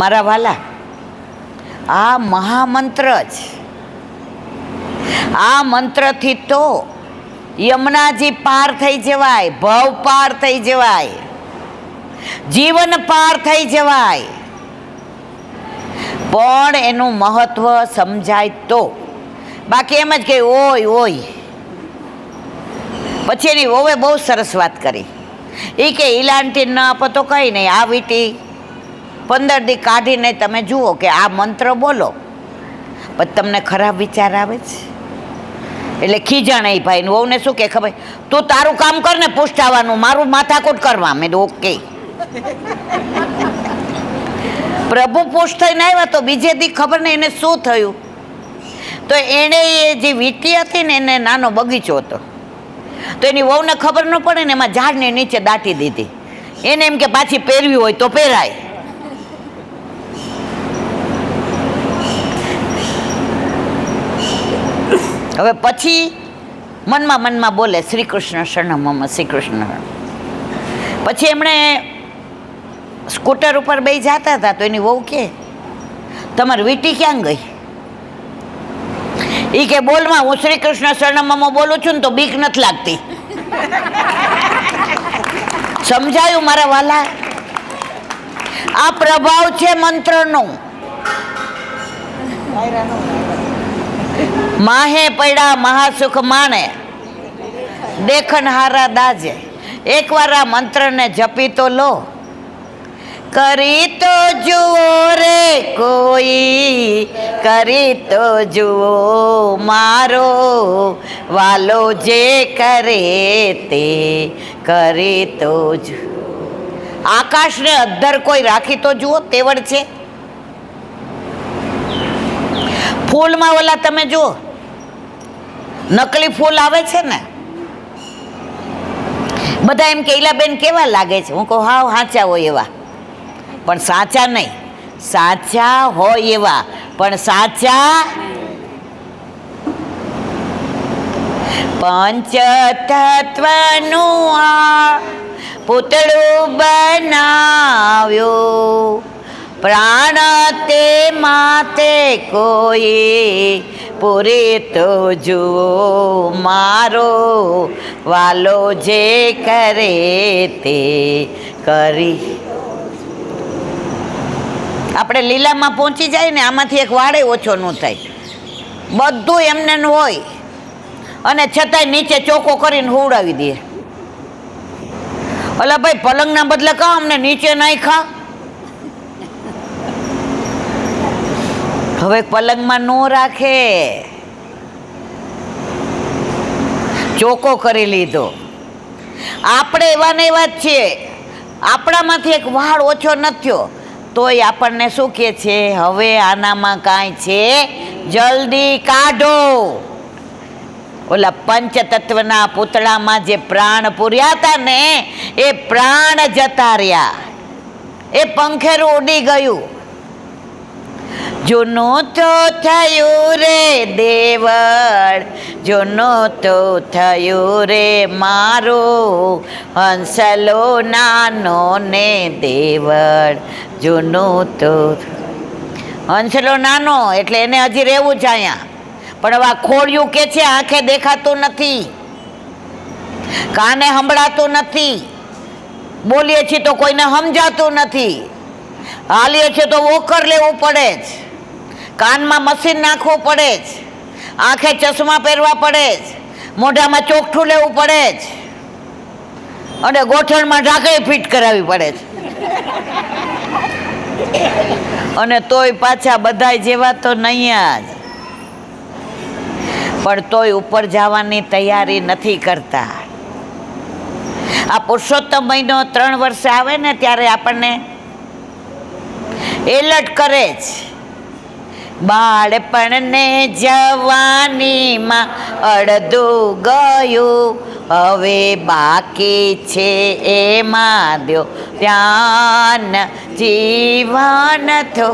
મારા વાલા, આ મહામંત્ર જ, આ મંત્રથી તો યમુનાજી પાર થઈ જવાય, ભવ પાર થઈ જવાય, જીવન પાર થઈ જવાય. પણ એનું મહત્વ સમજાય તો, બાકી એમ જ કે ઓય ઓય. પછી એની વહુએ બહુ સરસ વાત કરી. એ કે ઈલાંટી ન આપો તો કંઈ નહીં, આ વીટી 15 દી કાઢીને તમે જુઓ કે આ મંત્ર બોલો, પછી તમને ખરાબ વિચાર આવે છે. એટલે ખીજાણે એ ભાઈ વહુને શું કે ખબર, તું તારું કામ કર ને પૂછતાવાનું, મારું માથાકૂટ કરવા. મેં તો ઓકે. પ્રભુ પૂછ થઈને આવ્યા તો બીજે દી ખબર નહીં એને શું થયું. તો એણે એ જે વીટી હતી ને એને નાનો બગીચો હતો, તો એની વહુને ખબર ન પડે ને એમાં ઝાડની નીચે દાટી દીધી. એને એમ કે પાછી પહેરવી હોય તો પહેરાય. હવે પછી મનમાં બોલે શ્રી કૃષ્ણ શરણમ મમ, શ્રી કૃષ્ણ. પછી એમણે સ્કૂટર ઉપર બે જતા હતા તો એની વહુ કે તમારી વીટી ક્યાં ગઈ? એ કે બોલમાં, હું શ્રી કૃષ્ણ શરણમ મમ બોલું છું ને તો બીક નથી લાગતી. સમજાયું મારા વાલા? આ પ્રભાવ છે મંત્રનો. માહે પડ્યા મહાસુખ માણે, દેખન હારા દાજે. એકવાર આ મંત્રને જપી તો લો, કરી તો જુઓ રે કોઈ, કરી તો જુઓ મારો વાલો જે કરે તે કરી તો જુઓ. આકાશને અદ્ધર કોઈ રાખી તો જુઓ, તેવડ છે. ફૂલમાં ઓલા તમે જુઓ, નકલી ફૂલ આવે છે ને, બધા એમ કે ઈલાબેન કેવા લાગે છે? હું કહું હાવ સાચા હોય એવા, પણ સાચા નહીં. સાચા હોય એવા પણ સાચા. પંચતત્વનું આ પૂતળું બનાવ્યું, પ્રાણ તે માતે કોઈ પૂરી તો જુઓ મારો વાલો જે કરે તે કરી. આપણે લીલામાં પહોંચી જાય ને, આમાંથી એક વાળે ઓછો ન થાય. બધું એમને હોય અને છતાંય નીચે ચોખ્ખો કરીને હુવડાવી દે. ઓલા ભાઈ પલંગના બદલે કહો અમને નીચે નાખ્યા. હવે પલંગમાં ન રાખે, ચોખ્ખો કરી લીધો. આપણે એવા ને એવા જ છીએ. આપણામાંથી એક વાળ ઓછો નથી થયો તોય આપણને શું કહે છે, હવે આનામાં કાંઈ છે જલ્દી કાઢો. ઓલા પંચતત્વના પૂતળામાં જે પ્રાણ પૂર્યા હતા ને, એ પ્રાણ જતા રહ્યા, એ પંખેરું ઉડી ગયું. જૂનું તો થયું રે દેવળ, જૂનું તો થયું રે મારો હંસલો નાનો ને દેવળ. જૂનું તો હંસલો નાનો એટલે એને હજી રહેવું છે અહીંયા. પણ હવે આ ખોડિયું કે છે આંખે દેખાતું નથી, કાને સંભળાતું નથી, બોલીએ છીએ તો કોઈને સમજાતું નથી, હાલીએ છીએ તો વોકર લેવું પડે જ, કાનમાં મશીન નાખવું પડે જ, આંખે ચશ્મા પહેરવા પડે જ, મોઢામાં ચોકઠું લેવું પડે જ, અને ગોઠણમાં ઢાંકણી ફિટ કરાવવી પડે છે. અને તોય પાછા બધાય જેવા તો નહીં જ, પણ તોય ઉપર જવાની તૈયારી નથી કરતા. આ પુરુષોત્તમ મહિનો 3 વર્ષે આવે ને ત્યારે આપણને એલર્ટ કરે છે. બાળપણને જવાનીમાં અડધું ગયું, હવે બાકી છે એમાં દ્યો ધ્યાન જીવન થો.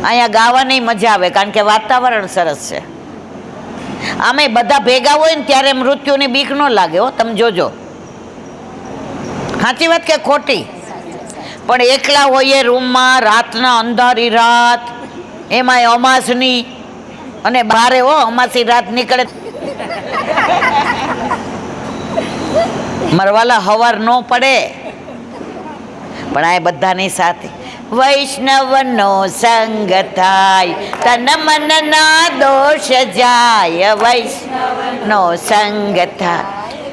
અહીંયા ગાવાની મજા આવે કારણ કે વાતાવરણ સરસ છે. આમે બધા ભેગા હોય ને ત્યારે મૃત્યુની બીક ન લાગે હો, તમે જોજો. સાચી વાત કે ખોટી? પણ એકલા હોઈએ રૂમમાં, રાતના અંધારી રાત, એમાંય અમાસની, અને બારે અમાસી રાત નીકળે મરવાલા હવાર ન પડે. પણ આ બધાની સાથે વૈષ્ણવનો સંગ થાય, તન મન ના દોષ જાય. વૈષ્ણવનો સંગ થાય,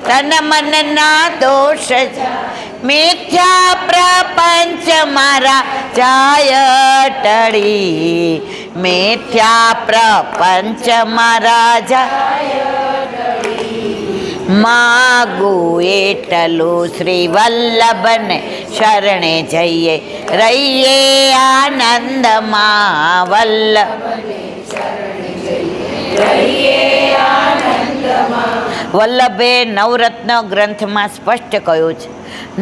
તન મન ના દોષ જાય. મિથ્યા પ્રપંચ મારા જાય ટળી, મિથ્યા પ્રપંચ મારા જાય. માગું એટલું શ્રી વલ્લભને શરણે જઈએ, રહીએ આનંદમાં. વલ્લભે નવરત્ન ગ્રંથમાં સ્પષ્ટ કહ્યું છે,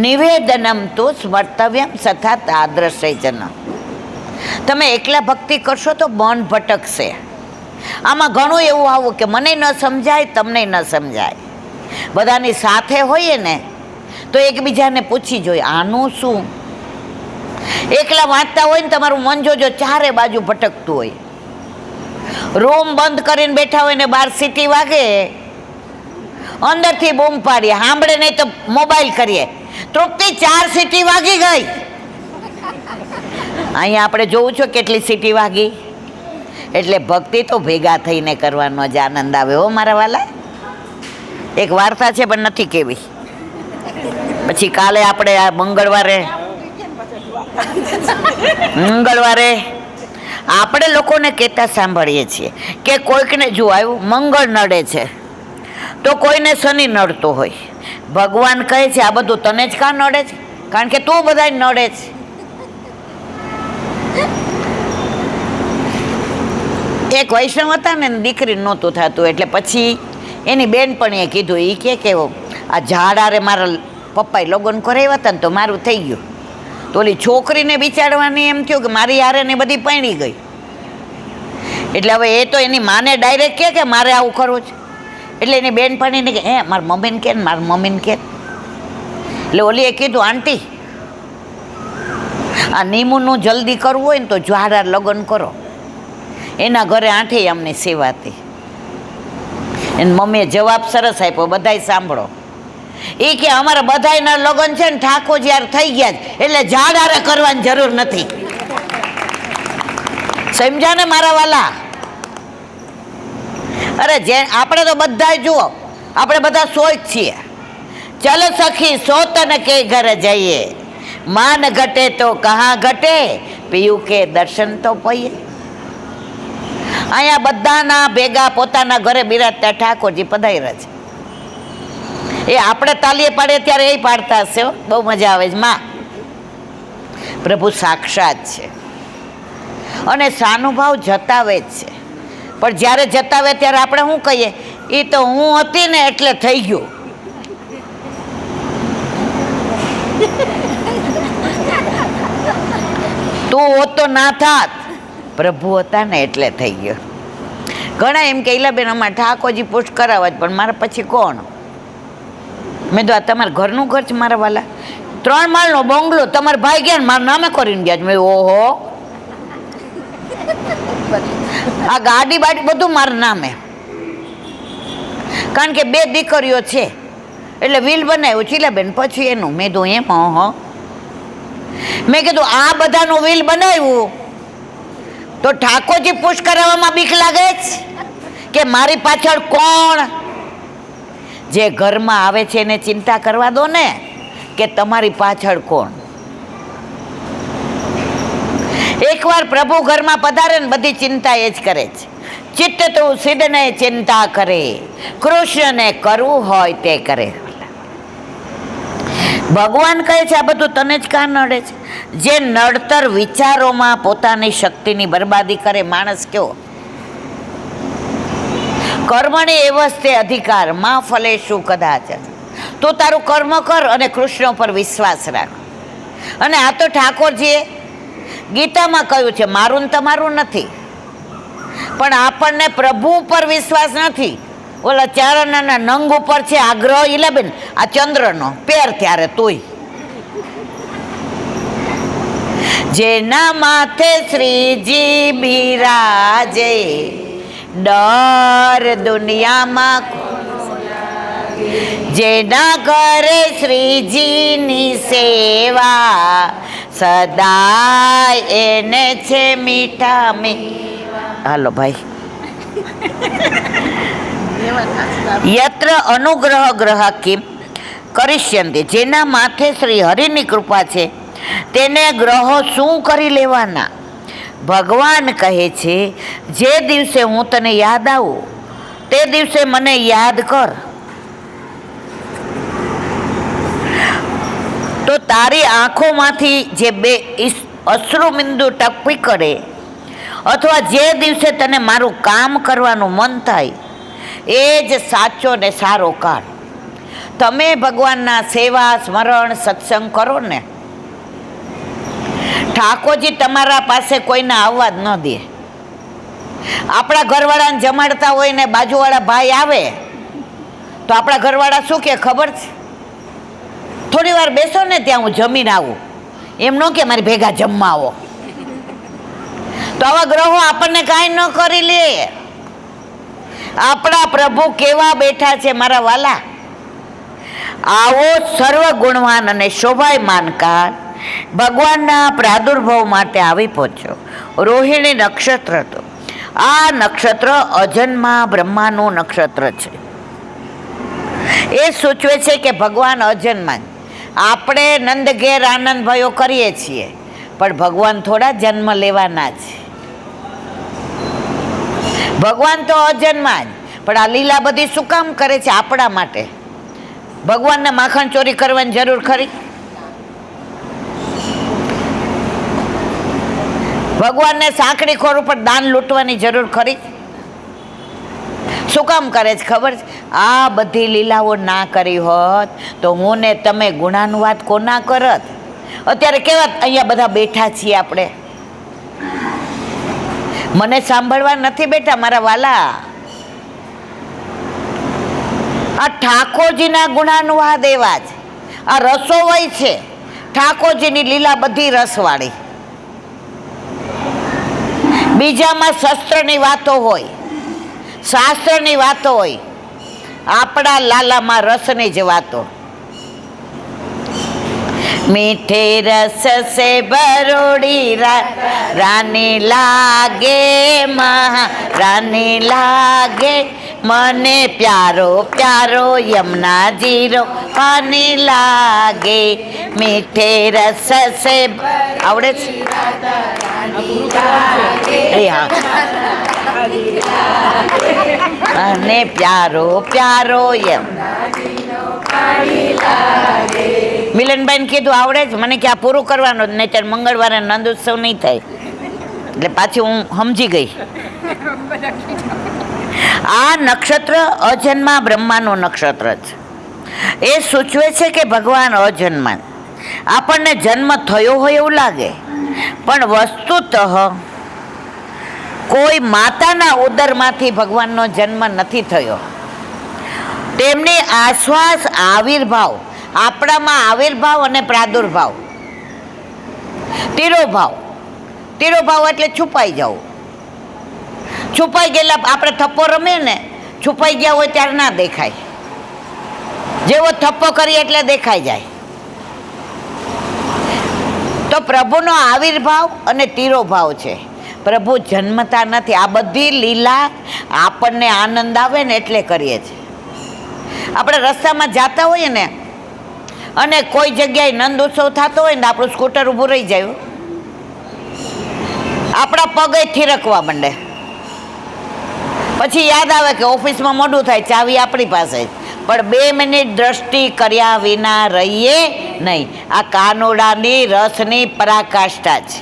નિવેદનમ તો સ્મર્તવ્યમ સથા તાદ્રશે જન. તમે એકલા ભક્તિ કરશો તો મન ભટકશે. આમાં ઘણું એવું આવું કે મને ન સમજાય, તમને ન સમજાય. બધાની સાથે હોઈએ ને તો એકબીજાને પૂછી જોઈએ આનું શું. એકલા વાંચતા હોય ને તમારું મન જોજો ચારે બાજુ ભટકતું હોય. રૂમ બંધ કરીને બેઠા હોય ને બહાર સીટી વાગે, અંદરથી બૂમ પાડીએ, સાંભળે નહીં તો મોબાઈલ કરીએ, તૃપ્તિ 4 સીટી વાગી ગઈ. અહીંયા આપણે જોવું છો કેટલી સીટી વાગી. એટલે ભક્તિ તો ભેગા થઈને કરવાનો જ આનંદ આવે. હો મારા વાલા, એક વાર્તા છે પણ નથી કેવી. પછી કાલે આપણે આ મંગળવારે આપણે લોકોને કહેતા સાંભળીએ છીએ કે કોઈકને જો આવ્યું મંગળ નડે છે તો કોઈને શનિ નડતો હોય. ભગવાન કહે છે આ બધું તને જ કાં નડે છે? કારણ કે તું બધા નડે છે. એક વૈષ્ણવ હતા ને દીકરી નહોતું થતું, એટલે પછી એની બેનપણીએ કીધું, એ કે આ ઝાડારે મારા પપ્પાએ લગ્ન કરાવ્યા હતા ને તો મારું થઈ ગયું. તો ઓલી છોકરીને બિચારવાની એમ થયું કે મારી હારે ને બધી પૈણી ગઈ. એટલે હવે એ તો એની માને ડાયરેક્ટ કે મારે આવું કરવું છે. એટલે એની બેનપણીને કે મારા મમ્મીને કે મારા મમ્મીને કે. એટલે ઓલીએ કીધું, આંટી આ નીમુનું જલ્દી કરવું હોય ને તો ઝાડા લગ્ન કરો. એના ઘરે આંઠી અમની સેવા હતી. એને મમ્મીએ જવાબ સરસ આપ્યો, બધાય સાંભળો. એ કે અમારા બધાયના લગ્ન છે ને ઠાકોર જ્યારે થઈ ગયા છે એટલે ઝાડારે કરવાની જરૂર નથી. સમજ્યા ને મારા વાલા? અરે જે આપણે તો બધા જુઓ, આપણે બધા સોચ છીએ. ચલ સખી સોતન કે ઘર જઈએ, માન ઘટે તો કહા ઘટે, પીયું કે દર્શન તો પઈએ. અહીંયા બધાના ભેગા પોતાના ઘરે બિરાજતા ઠાકોરજી પધાર્યા છે. એ આપણે તાલીએ પાડીએ ત્યારે એ પાડતા હશે. બહુ મજા આવે છે. માં પ્રભુ સાક્ષાત છે અને સાનુભાવ જતાવે જ છે. પણ જ્યારે જતાવે ત્યારે આપણે શું કહીએ? એ તો હું હતી ને એટલે થઈ ગયું. તું હોત તો ના થાત, પ્રભુ હતા ને એટલે થઈ ગયો. ઘણા એમ કે ઈલાબેન અમારે ઠાકોરજી પુષ્ટ કરાવવા જ, પણ મારા પછી કોણ? મેં તો આ તમારા ઘરનું ઘર છે મારા વાલા, 3 માળનો બંગલો, તમારા ભાઈ ગયા ને મારા નામે કરીને ગયા છે. મેં ઓહો, આ ગાડી બાડી બધું મારા નામે. કારણ કે 2 દીકરીઓ છે એટલે વિલ બનાવ્યું ચીલાબેન, પછી એનું. મેં તો એમ મેં કીધું આ બધાનું વિલ બનાવ્યું તો ઠાકોરજી પુષ્ટ કરાવવામાં બીક લાગે છે કે મારી પાછળ કોણ? જે ઘરમાં આવે છે એને ચિંતા કરવા દો ને કે તમારી પાછળ કોણ. એકવાર પ્રભુ ઘરમાં પધારે ને બધી ચિંતા એ જ કરે છે. ચિત્ત તું સિદ્ધને ચિંતા કરે, કૃષ્ણને કરવું હોય તે કરે. ભગવાન કહે છે આ બધું તને જ કાં નડે છે? જે નડતર વિચારોમાં પોતાની શક્તિની બરબાદી કરે માણસ કેવો? કર્મણી એવસ્તે અધિકાર માં ફલેશું કદાચ. તું તારું કર્મ કર અને કૃષ્ણ પર વિશ્વાસ રાખ. અને આ તો ઠાકોરજીએ ગીતામાં કહ્યું છે, મારું ને તમારું નથી, પણ આપણને પ્રભુ ઉપર વિશ્વાસ નથી. ઓલા ચારણના નંગ ઉપર છે આગ્રહ. ઈલાબેન આ ચંદ્રનો પહેર ત્યારે તોય જેના માથે શ્રીજી બિરાજે, ડર દુનિયામાં જેના ઘરે શ્રીજીની સેવા, સદાય એને છે મીઠા હાલો ભાઈ. યત્ર અનુગ્રહ ગ્રહ કિમ કરિષ્યંતિ, જેના માથે શ્રી હરિની કૃપા છે તેને ગ્રહો શું કરી લેવાના. ભગવાન કહે છે જે દિવસે હું તને યાદ આવું તે દિવસે મને યાદ કર, તો તારી આંખોમાંથી જે બે અશ્રુબિંદુ ટપકી કરે, અથવા જે દિવસે તને મારું કામ કરવાનું મન થાય, એ જ સાચો ને સારો કાળ. તમે ભગવાનના સેવા સ્મરણ સત્સંગ કરો ને, ઠાકોરજી તમારા પાસે કોઈને આવવા જ ન દે. આપણા ઘરવાળાને જમાડતા હોય ને બાજુવાળા ભાઈ આવે તો આપણા ઘરવાળા શું કે ખબર છે, થોડી વાર બેસો ને ત્યાં હું જમીને આવું, એમ ન કે મારી ભેગા જમવા આવો. તો આવા ગ્રહો આપણને કાંઈ ન કરી લે. આપણા પ્રભુ કેવા બેઠા છે મારા વાલા. આવો સર્વ ગુણવાન અને શોભાયમાન કાળ ભગવાનના પ્રાદુર્ભાવ માટે આવી પહોંચ્યો. રોહિણી નક્ષત્ર તો આ નક્ષત્ર અજન્મા બ્રહ્માનું નક્ષત્ર છે. એ સૂચવે છે કે ભગવાન અજન્મા. આપણે નંદ ઘેર આનંદ ભયો કરીએ છીએ, પણ ભગવાન થોડા જન્મ લેવાના છે. ભગવાન તો અજન્મા જ, પણ આ લીલા બધી શું કામ કરે છે આપણા માટે. ભગવાનને માખણ ચોરી કરવાની જરૂર ખરી? ભગવાનને સાંકડી ખોર ઉપર દાન લૂંટવાની જરૂર ખરી? શું કામ કરે છે ખબર છે? આ બધી લીલાઓ ના કરી હોત તો હું ને તમે ગુણાનુવાદ કોના કરત? અત્યારે કેવા અહીંયા બધા બેઠા છીએ આપણે. મને સાંભળવા નથી બેઠા મારા વાલા. આ ઠાકોરજીના ગુણાનુવાદ એવા જ. આ રસો હોય છે ઠાકોરજીની લીલા બધી રસવાળી. બીજામાં શસ્ત્રની વાતો હોય, શાસ્ત્રની વાતો હોય, આપણા લાલામાં રસની જ વાતો. મીઠે રસ સે ભરોડી રાની લાગે, રાની લાગે મને પ્યારો પ્યારો યમુના જીરો પાની લાગે. મીઠે રસ સે આવડે છે? હા. અને પ્યારો પ્યારો મિલનભાઈને કીધું આવડે જ. મને કે આ પૂરું કરવાનું જ, નહીં મંગળવારે નંદ ઉત્સવ નહીં થાય. એટલે પાછી હું સમજી ગઈ. આ નક્ષત્ર અજન્મા બ્રહ્માનું નક્ષત્ર છે. એ સૂચવે છે કે ભગવાન અજન્મા. આપણને જન્મ થયો હોય એવું લાગે, પણ વસ્તુતઃ કોઈ માતાના ઉદરમાંથી ભગવાનનો જન્મ નથી થયો. તેમની આશ્વાસ આવિર્ભાવ, આપણામાં આવિર્ભાવ અને પ્રાદુર્ભાવ. તિરોભાવ, તિરોભાવ એટલે છુપાઈ જવું. છુપાઈ ગયેલા આપણે થપ્પો રમીએ ને, છુપાઈ ગયા હોય ત્યારે ના દેખાય. જેવો થપ્પો કરીએ એટલે દેખાઈ જાય. તો પ્રભુનો આવિર્ભાવ અને તિરોભાવ છે. પ્રભુ જન્મતા નથી. આ બધી લીલા આપણને આનંદ આવે ને એટલે કરીએ છીએ. આપણે રસ્તામાં જતા હોઈએ ને અને કોઈ જગ્યાએ નંદ ઉત્સવ થતો હોય ને આપણું સ્કૂટર ઊભું રહી જાય, આપણા પગે થીરકવા માંડે. પછી યાદ આવે કે ઓફિસમાં મોડું થાય, ચાવી આપણી પાસે, પણ 2 મિનિટ દ્રષ્ટિ કર્યા વિના રહીએ નહીં. આ કાનોડાની રસની પરાકાષ્ઠા છે.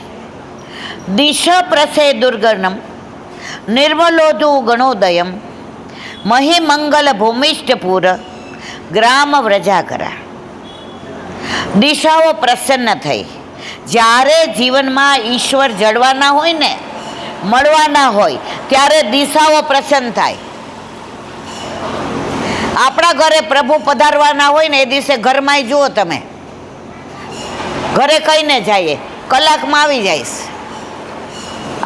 દિશ પ્રસે દુર્ગણમ નિર્મલોદુ ગણોદયમ મહિમંગલ ભૂમિષ્ઠપુર ગ્રામ વ્રજાકરા. દિશાઓ પ્રસન્ન થઈ. જ્યારે જીવનમાં ઈશ્વર જળવાના હોય ને, મળવાના હોય, ત્યારે દિશાઓ પ્રસન્ન થાય. આપણા ઘરે પ્રભુ પધારવાના હોય ને એ દિવસે ઘરમાં જુઓ તમે, ઘરે કહીને જઈએ કલાકમાં આવી જઈશ.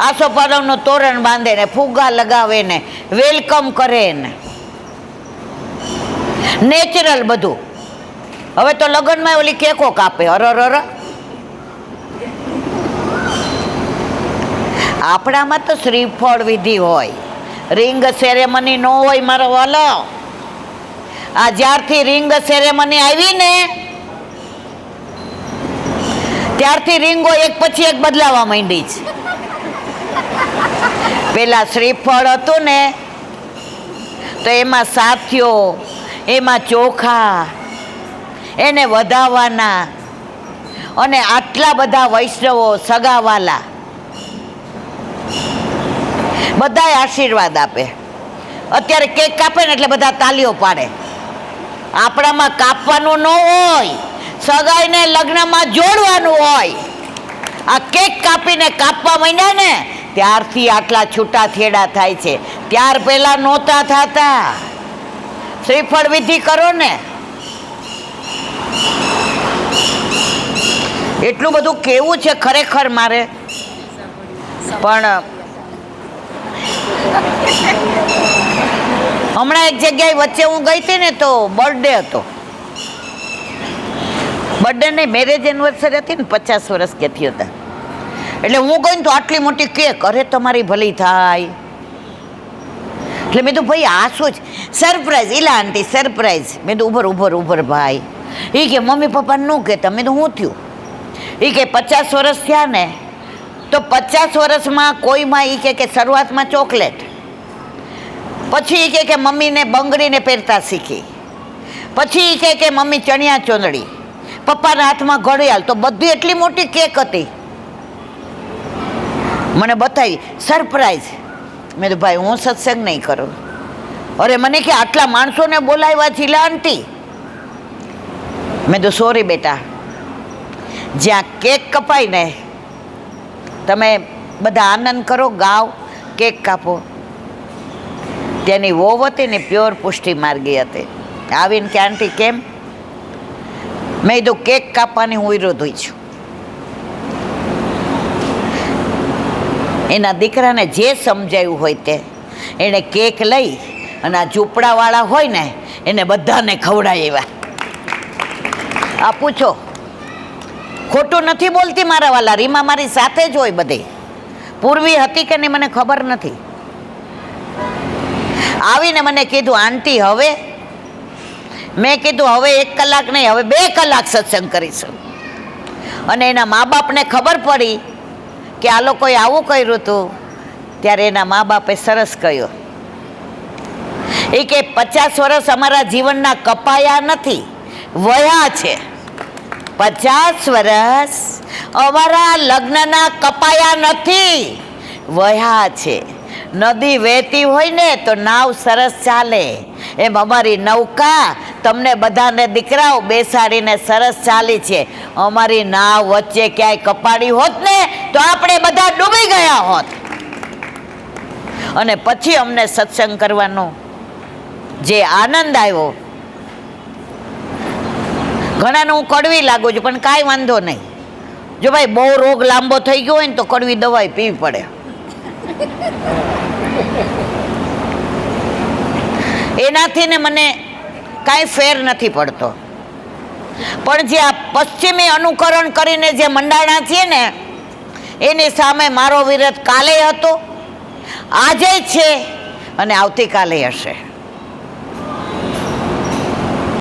આસોપાલવનું તોરણ બાંધે ને ફુગ્ગા લગાવે ને વેલકમ કરે ને નેચરલ બધું. હવે તો લગ્નમાં ઓલી કેકો કાપે, અરર. આપણામાં તો શ્રીફળ વિધિ હોય, રિંગ સેરેમની ન હોય મારો વાલો. આ જ્યારથી રિંગ સેરેમની આવી ને ત્યારથી રીંગો એક પછી એક બદલાવા માંડી છે. પેલા શ્રીફળ હતું ને તો એમાં સાથીઓ, એમાં ચોખા, એને વધાવવાના, અને આટલા બધા વૈષ્ણવો સગાવાલા બધાય આશીર્વાદ આપે. અત્યારે કેક કાપે ને એટલે બધા તાલીઓ પાડે. આપણામાં કાપવાનું ન હોય, સગાઈને લગ્નમાં જોડવાનું હોય. આ કેક કાપીને કાપવા માંડ્યા ને ત્યારથી આટલા છૂટા થેડા થાય છે. ત્યાર પહેલા નહોતા થતા. શ્રીફળ વિધિ કરો ને, એટલું બધું કેવું છે ખરેખર મારે. પણ હમણાં એક જગ્યાએ વચ્ચે હું ગઈ હતી ને તો બર્થડે હતો. બર્થડે ને મેરેજ એનિવર્સરી હતી ને, 50 વર્ષ કહેતી હતા. એટલે હું ગઈ ને તો આટલી મોટી કેક, અરે તમારી ભલી થાય. એટલે મેં તો ભાઈ આ શું છે? સરપ્રાઈઝ. ઇલા આંટી સરપ્રાઈઝ. મેં તો ઉભર ભાઈ. એ કે મમ્મી પપ્પાને ન કહેતા. મેં તો શું થયું? એ કે 50 વર્ષ થયા ને તો 50 વર્ષમાં કોઈમાં એ કે શરૂઆતમાં ચોકલેટ, પછી એ કે મમ્મીને બંગડીને પહેરતા શીખી, પછી એ કે મમ્મી ચણિયા ચોંદડી, પપ્પાના હાથમાં ઘડિયાળ. તો બધી એટલી મોટી કેક હતી. મને બતાવી સરપ્રાઈઝ. મેં તો ભાઈ હું સત્સંગ નહીં કરું. અરે મને કે આટલા માણસોને બોલાવ્યા છે લા આંટી. મેં તો સોરી બેટા, જ્યાં કેક કપાય ને તમે બધા આનંદ કરો, ગાઓ, કેક કાપો. ત્યાંની વહુ હતી ને પ્યોર પુષ્ટિ માર્ગી હતી. આવીને કે આંટી કેમ? મેં કીધું કેક કાપવાની હું વિરોધી છું. એના દીકરાને જે સમજાયું હોય તે એણે કેક લઈ અને આ ઝૂંપડાવાળા હોય ને એને બધાને ખવડાવ્યા. આ પૂછો, ખોટું નથી બોલતી મારા વાલા. રીમા મારી સાથે જ હોય બધી. પૂર્વી હતી કે નહીં મને ખબર નથી. આવીને મને કીધું આંટી હવે. મેં કીધું હવે 1 કલાક નહીં, હવે 2 કલાક સત્સંગ કરીશું. અને એના મા બાપને ખબર પડી કે આ લોકોએ આવું કર્યું હતું ત્યારે એના મા બાપે સરસ કહ્યું. એ કે 50 વર્ષ અમારા જીવનના કપાયા નથી, વયા છે. 50 વર્ષ અમારા લગ્નના કપાયા નથી, વયા છે. નદી વહેતી હોય ને તો નાવ સરસ ચાલે, એમ અમારી નૌકા તમને બધાને દીકરાઓ બેસાડીને સરસ ચાલી છે. અમારી નાવ વચ્ચે ક્યાંય કપાડી હોત ને તો આપણે બધા ડૂબી ગયા હોત. અને પછી અમને સત્સંગ કરવાનો જે આનંદ આવ્યો, ઘણાને હું કડવી લાગુ છું પણ કાંઈ વાંધો નહીં. જો ભાઈ બહુ રોગ લાંબો થઈ ગયો હોય ને તો કડવી દવાઈ પીવી પડે. એનાથી ને મને કાંઈ ફેર નથી પડતો. પણ જે આ પશ્ચિમી અનુકરણ કરીને જે મંડાણા છીએ ને એની સામે મારો વિરોધ કાલે હતો, આજે છે અને આવતીકાલે હશે.